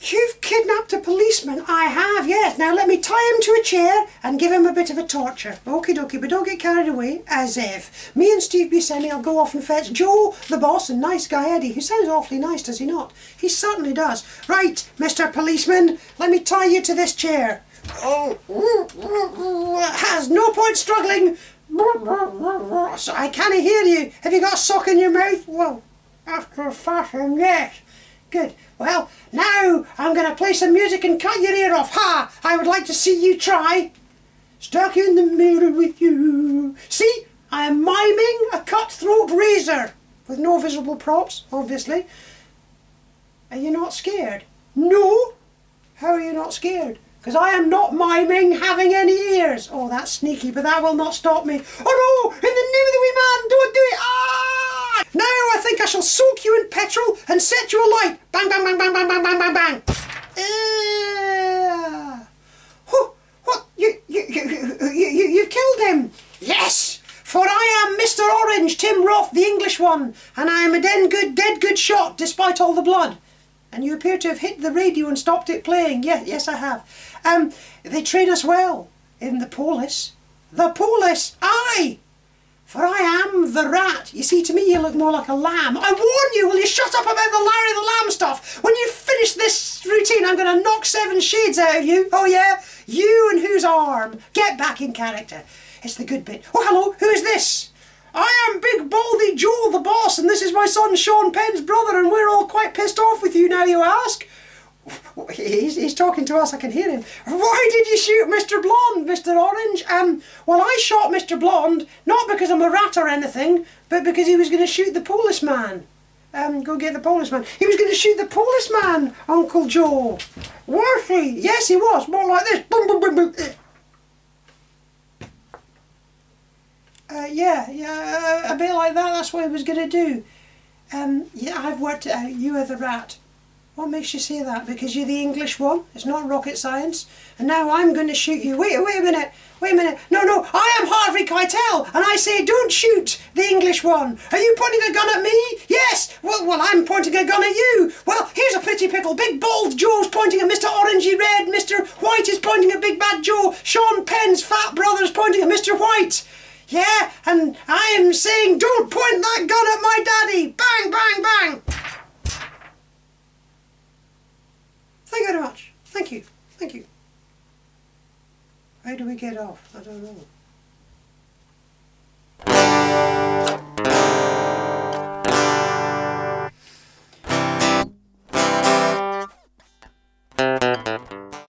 You've kidnapped a policeman? I have, yes. Now let me tie him to a chair and give him a bit of a torture. Okie dokie, but don't get carried away, as if. Me and Steve Buscemi will go off and fetch Joe, the boss, and nice guy Eddie, who sounds awfully nice, does he not? He certainly does. Right, Mr. Policeman, let me tie you to this chair. Oh, has no point struggling. So I can't hear you. Have you got a sock in your mouth? Well, after a fashion, yes. Good. Well, now I'm going to play some music and cut your ear off. Ha! I would like to see you try. Stuck in the middle with you. See? I am miming a cutthroat razor. With no visible props, obviously. Are you not scared? No? How are you not scared? Because I am not miming having any ears. Oh, that's sneaky, but that will not stop me. Oh no! In the name of the wee man, don't do it! Ah! Now I think I shall soak you in petrol and set you alight. Bang, bang, bang, bang, bang, bang, bang, bang, bang. What? You've killed him. Yes! For I am Mr. Orange, Tim Roth, the English one, and I am a dead good shot, despite all the blood. And you appear to have hit the radio and stopped it playing. Yes, I have. They train us well in the polis. The polis, aye! For I am the rat. You see, to me you look more like a lamb. I warn you, will you shut up about the Larry the Lamb stuff? When you finish this routine, I'm going to knock 7 shades out of you. Oh yeah? You and whose arm? Get back in character. It's the good bit. Oh, hello, who is this? I am Big Baldy Joe, the boss, and this is my son Sean Penn's brother, and we're all quite pissed off with you now, you ask? He's talking to us, I can hear him. Why did you shoot Mr. Blonde, Mr. Orange? Well, I shot Mr. Blonde, not because I'm a rat or anything, but because he was going to shoot the policeman. Go get the policeman. He was going to shoot the policeman, Uncle Joe. Was he? Yes, he was. More like this. Boom, boom, boom, boom. Yeah, a bit like that, that's what he was going to do. Yeah, I've worked it out, you are the rat. What makes you say that? Because you're the English one? It's not rocket science. And now I'm going to shoot you. Wait a minute. No, I am Harvey Keitel, and I say don't shoot the English one. Are you pointing a gun at me? Yes. Well, I'm pointing a gun at you. Well, here's a pretty pickle. Big Bald Joe's pointing at Mr. Orangey Red. Mr. White is pointing at Big Bad Joe. Sean Penn's fat brother's pointing at Mr. White. Yeah, and I am saying don't point that gun at my daddy. Bang, bang, bang. Thank you very much. Thank you. How do we get off? I don't know.